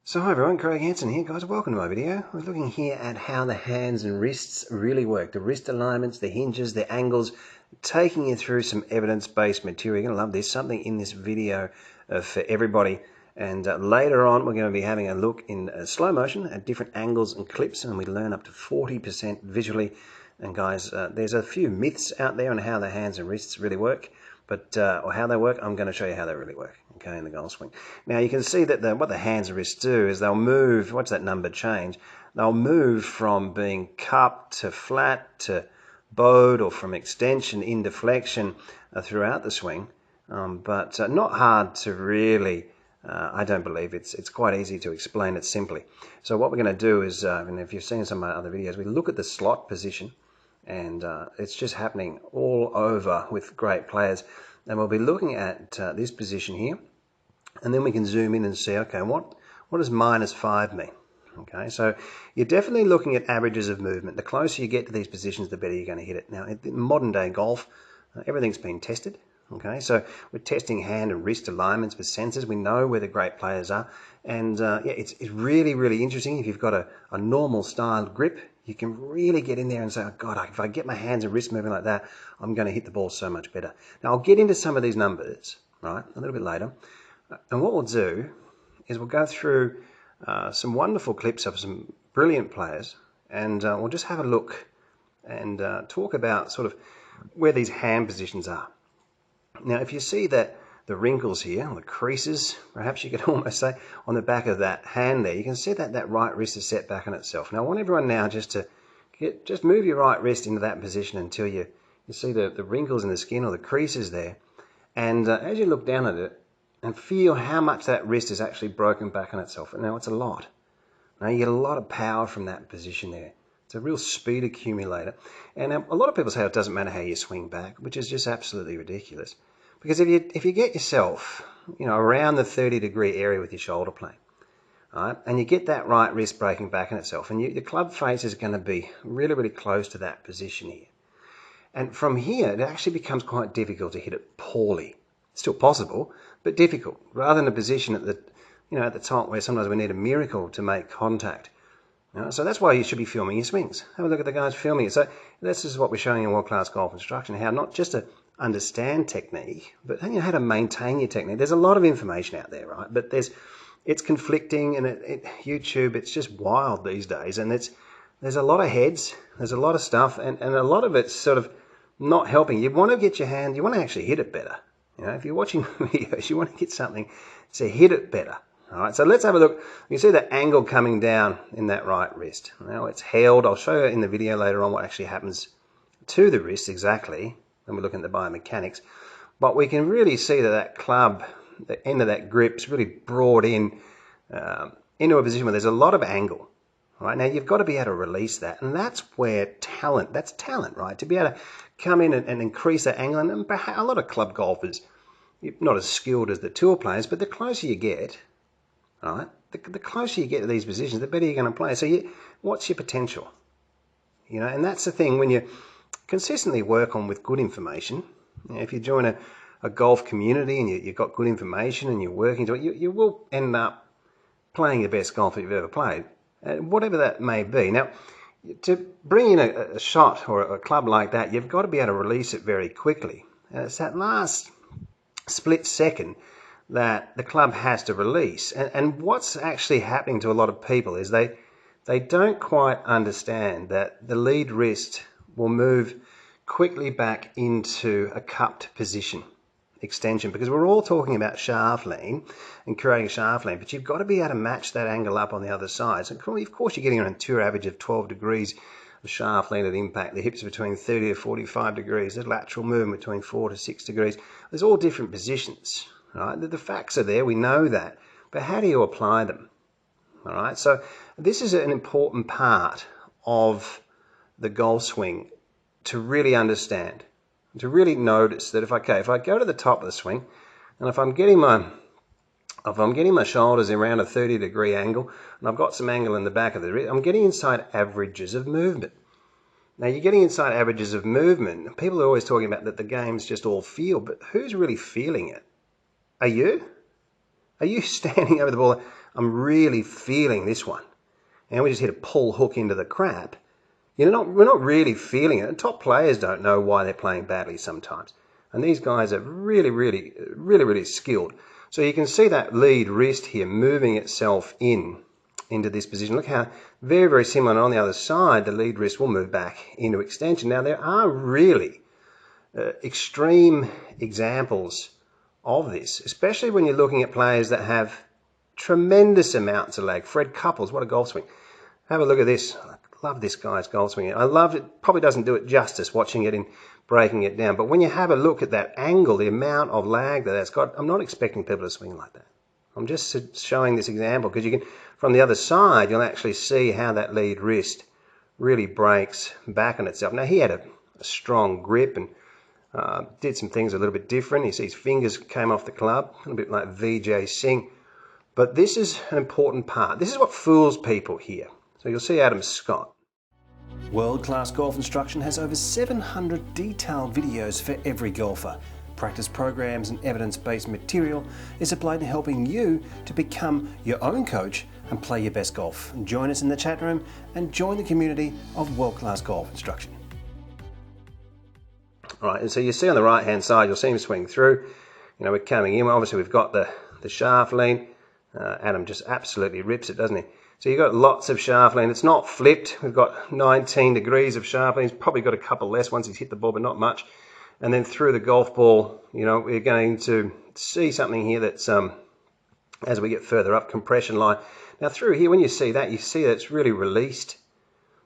So hi everyone, Craig Hanson here, guys. Welcome to my video. We're looking here at how the hands and wrists really work. The wrist alignments, the hinges, the angles, taking you through some evidence-based material. You're going to love this. Something in this video for everybody. And later on, we're going to be having a look in slow motion at different angles and clips, and we learn up to 40% visually. And guys, there's a few myths out there on how the hands and wrists really work. Or how they work, I'm going to show you how they really work, okay, in the golf swing. Now you can see that what the hands and wrists do is they'll move, watch that number change, they'll move from being cupped to flat to bowed, or from extension in deflection throughout the swing, but not hard to really, I don't believe. It's quite easy to explain it simply. So what we're going to do is, and if you've seen some of my other videos, we look at the slot position. And it's just happening all over with great players. And we'll be looking at this position here, and then we can zoom in and see, okay, what does -5 mean? Okay, so you're definitely looking at averages of movement. The closer you get to these positions, the better you're going to hit it. Now, in modern day golf, everything's been tested. Okay, so we're testing hand and wrist alignments with sensors. We know where the great players are. And yeah, it's really, really interesting. If you've got a normal styled grip, you can really get in there and say, oh God, if I get my hands and wrists moving like that, I'm going to hit the ball so much better. Now, I'll get into some of these numbers, right, a little bit later. And what we'll do is we'll go through some wonderful clips of some brilliant players, and we'll just have a look and talk about sort of where these hand positions are. Now, if you see that the wrinkles here, or the creases, perhaps you could almost say, on the back of that hand there, you can see that that right wrist is set back on itself. Now, I want everyone now just to just move your right wrist into that position until you see the wrinkles in the skin or the creases there. And as you look down at it, and feel how much that wrist is actually broken back on itself. Now, it's a lot. Now, you get a lot of power from that position there. It's a real speed accumulator. And a lot of people say it doesn't matter how you swing back, which is just absolutely ridiculous. Because if you get yourself, around the 30-degree area with your shoulder plane, right, and you get that right wrist breaking back on itself, and your club face is going to be really, really close to that position here. And from here, it actually becomes quite difficult to hit it poorly. It's still possible, but difficult. Rather than a position at the top where sometimes we need a miracle to make contact. So that's why you should be filming your swings. Have a look at the guys filming it. So this is what we're showing in world-class golf instruction, how not just to understand technique, but how to maintain your technique. There's a lot of information out there, right? But it's conflicting, and YouTube, it's just wild these days, and there's a lot of heads, there's a lot of stuff, and a lot of it's sort of not helping. You want to get your hand, you want to actually hit it better. If you're watching videos, you want to get something to hit it better. All right, so let's have a look. You can see the angle coming down in that right wrist. Now it's held. I'll show you in the video later on what actually happens to the wrist exactly when we're looking at the biomechanics. But we can really see that club, the end of that grip, is really brought in into a position where there's a lot of angle. All right, now you've got to be able to release that, and that's where that's talent, right? To be able to come in and increase that angle, and perhaps a lot of club golfers, not as skilled as the tour players, but the closer you get, all right, the closer you get to these positions, the better you're going to play. So what's your potential? And that's the thing when you consistently work on with good information. If you join a golf community and you've got good information and you're working to it, you will end up playing the best golf that you've ever played, whatever that may be. Now, to bring in a shot or a club like that, you've got to be able to release it very quickly. And it's that last split second that the club has to release. And what's actually happening to a lot of people is they don't quite understand that the lead wrist will move quickly back into a cupped position, extension, because we're all talking about shaft lean and creating shaft lean, but you've got to be able to match that angle up on the other side. So of course you're getting around a tour average of 12 degrees of shaft lean at impact. The hips between 30 to 45 degrees, the lateral movement between 4 to 6 degrees. There's all different positions, right? The facts are there, we know that, but how do you apply them? All right, so this is an important part of the golf swing to really understand, to really notice that if I go to the top of the swing, and if I'm getting my shoulders around a 30-degree angle, and I've got some angle in the back of the wrist, I'm getting inside averages of movement. Now, you're getting inside averages of movement. People are always talking about that the game's just all feel, but who's really feeling it? Are you? Are you standing over the ball? I'm really feeling this one. And we just hit a pull hook into the crap. We're not really feeling it. And top players don't know why they're playing badly sometimes. And these guys are really skilled. So you can see that lead wrist here moving itself into this position. Look how very similar. And on the other side, the lead wrist will move back into extension. Now, there are really extreme examples of this, especially when you're looking at players that have tremendous amounts of lag. Fred Couples, what a golf swing. Have a look at this. I love this guy's golf swing. I love it. Probably doesn't do it justice watching it in breaking it down. But when you have a look at that angle, the amount of lag that that's got, I'm not expecting people to swing like that. I'm just showing this example because you can, from the other side, you'll actually see how that lead wrist really breaks back on itself. Now, he had a strong grip and did some things a little bit different. You see his fingers came off the club, a little bit like Vijay Singh. But this is an important part. This is what fools people here. So you'll see Adam Scott. World Class Golf Instruction has over 700 detailed videos for every golfer. Practice programs and evidence-based material is applied to helping you to become your own coach and play your best golf. Join us in the chat room and join the community of World Class Golf Instruction. All right, and so you see on the right-hand side, you'll see him swing through. We're coming in. Obviously, we've got the shaft lean. Adam just absolutely rips it, doesn't he? So you've got lots of shaft lean. It's not flipped. We've got 19 degrees of shaft lean. He's probably got a couple less once he's hit the ball, but not much. And then through the golf ball, we're going to see something here that's, as we get further up, compression line. Now through here, when you see that it's really released.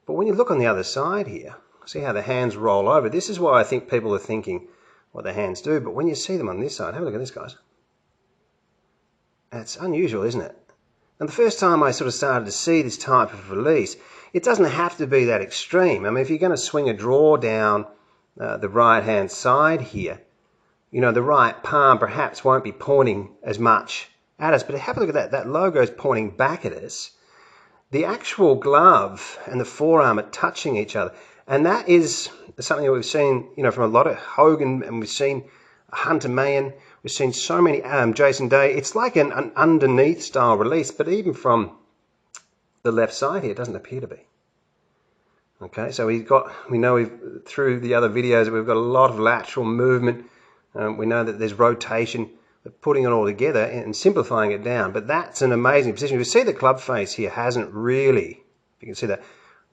But when you look on the other side here, see how the hands roll over. This is why I think people are thinking what the hands do. But when you see them on this side, have a look at this, guys. That's unusual, isn't it? And the first time I sort of started to see this type of release, it doesn't have to be that extreme. I mean, if you're going to swing a draw down the right-hand side here, the right palm perhaps won't be pointing as much at us. But have a look at that. That logo is pointing back at us. The actual glove and the forearm are touching each other. And that is something that we've seen, from a lot of Hogan, and we've seen Hunter Mahan. We've seen so many, Jason Day. It's like an underneath style release, but even from the left side here, it doesn't appear to be. Okay, so we know through the other videos that we've got a lot of lateral movement. We know that there's rotation, but putting it all together and simplifying it down. But that's an amazing position. You see the club face here hasn't really, if you can see that,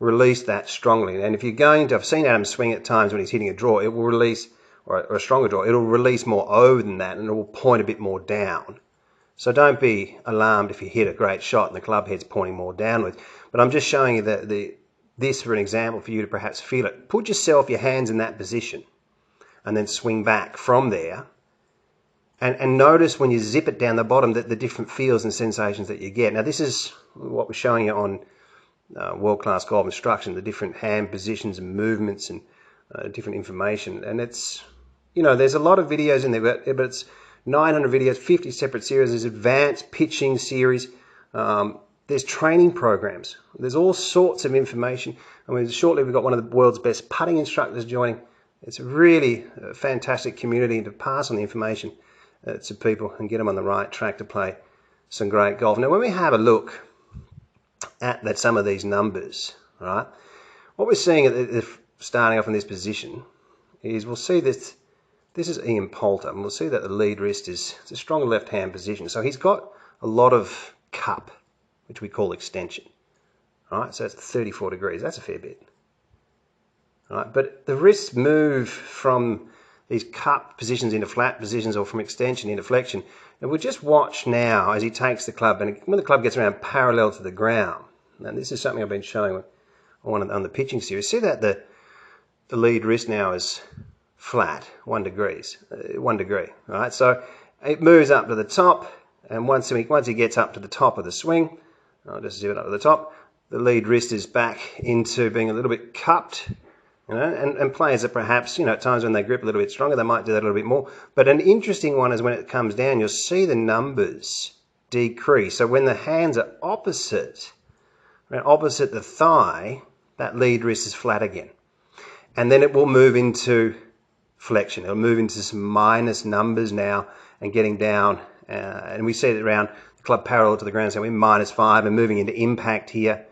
released that strongly. And if you're going to, I've seen Adam swing at times when he's hitting a draw, it will release, or a stronger draw, it'll release more over than that and it will point a bit more down. So don't be alarmed if you hit a great shot and the club head's pointing more downwards. But I'm just showing you this for an example for you to perhaps feel it. Put your hands in that position and then swing back from there. And notice when you zip it down the bottom that the different feels and sensations that you get. Now this is what we're showing you on World Class Golf Instruction, the different hand positions and movements and different information. And it's, there's a lot of videos in there, but it's 900 videos, 50 separate series. There's advanced pitching series. There's training programs. There's all sorts of information. I mean, shortly we've got one of the world's best putting instructors joining. It's a really fantastic community to pass on the information to people and get them on the right track to play some great golf. Now, when we have a look at some of these numbers, right, what we're seeing starting off in this position is we'll see this is Ian Poulter, and we'll see that the lead wrist is a stronger left-hand position. So he's got a lot of cup, which we call extension. Right, so that's 34 degrees. That's a fair bit. Right, but the wrists move from these cup positions into flat positions or from extension into flexion. And we'll just watch now as he takes the club, and when the club gets around parallel to the ground. And this is something I've been showing on the pitching series. See that the lead wrist now is flat, 1 degree. Right, so it moves up to the top, and once he gets up to the top of the swing, I'll just zip it up to the top, the lead wrist is back into being a little bit cupped. And players that perhaps, at times when they grip a little bit stronger, they might do that a little bit more. But an interesting one is when it comes down, you'll see the numbers decrease. So when the hands are opposite the thigh, that lead wrist is flat again. And then it will move into flexion. It'll move into some minus numbers now and getting down. And we see it around club parallel to the ground, so we're -5 and moving into impact here.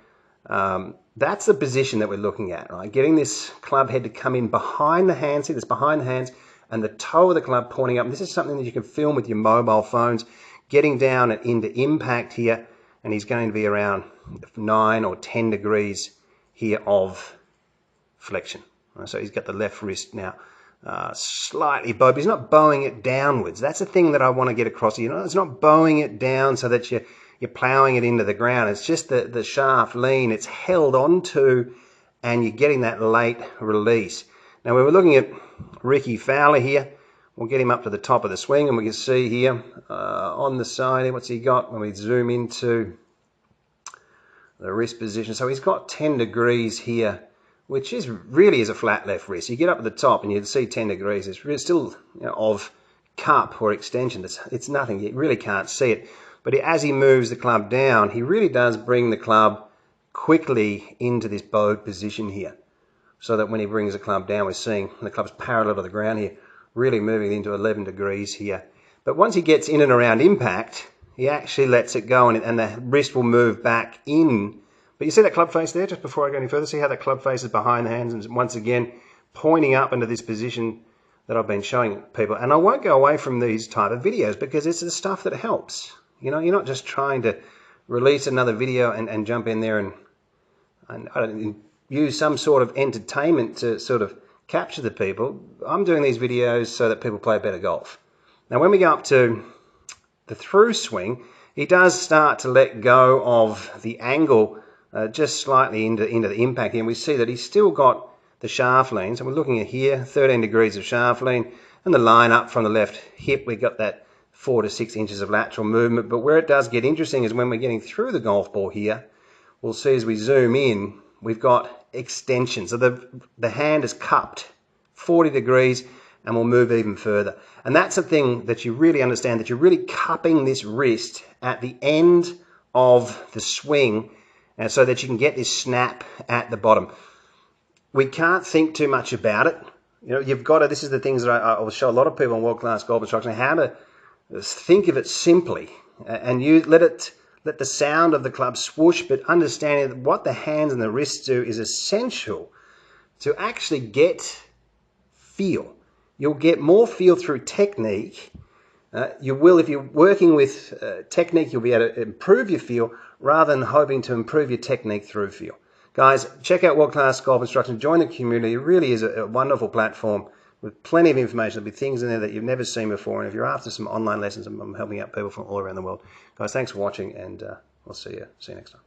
That's the position that we're looking at, right? Getting this club head to come in behind the hands, see this behind the hands, and the toe of the club pointing up. And this is something that you can film with your mobile phones, getting down and into impact here, and he's going to be around 9 or 10 degrees here of flexion. So he's got the left wrist now slightly bowed, but he's not bowing it downwards. That's the thing that I want to get across here. It's not bowing it down so that you're ploughing it into the ground. It's just the shaft lean. It's held onto, and you're getting that late release. Now, when we're looking at Rickie Fowler here, we'll get him up to the top of the swing, and we can see here on the side here, what's he got when we zoom into the wrist position. So he's got 10 degrees here, which is really is a flat left wrist. You get up at the top and you'd see 10 degrees. It's still, you know, of cup or extension. It's nothing. You really can't see it. But as he moves the club down, he really does bring the club quickly into this bowed position here. So that when he brings the club down, we're seeing the club's parallel to the ground here, really moving into 11 degrees here. But once he gets in and around impact, he actually lets it go, and the wrist will move back in. But you see that club face there, just before I go any further? See how that club face is behind the hands, and once again, pointing up into this position that I've been showing people. And I won't go away from these type of videos because it's the stuff that helps. You know, you're not just trying to release another video and jump in there and use some sort of entertainment to sort of capture the people. I'm doing these videos so that people play better golf. Now, when we go up to the through swing, he does start to let go of the angle just slightly into the impact here, and we see that he's still got the shaft lean. So we're looking at here, 13 degrees of shaft lean, and the line up from the left hip, we've got that 4 to 6 inches of lateral movement. But where it does get interesting is when we're getting through the golf ball here, we'll see as we zoom in, we've got extension. So the hand is cupped 40 degrees, and we'll move even further. And that's the thing that you really understand, that you're really cupping this wrist at the end of the swing, and so that you can get this snap at the bottom. We can't think too much about it. You know, you've got to, this is the things that I will show a lot of people on World Class Golf Instruction, how to think of it simply, and you let the sound of the club swoosh, but understanding that what the hands and the wrists do is essential to actually get feel. You'll get more feel through technique. You will, if you're working with technique, you'll be able to improve your feel rather than hoping to improve your technique through feel. Guys, check out World Class Golf Instruction. Join the community. It really is a wonderful platform with plenty of information. There'll be things in there that you've never seen before. And if you're after some online lessons, I'm helping out people from all around the world. Guys, thanks for watching, and we'll see you next time.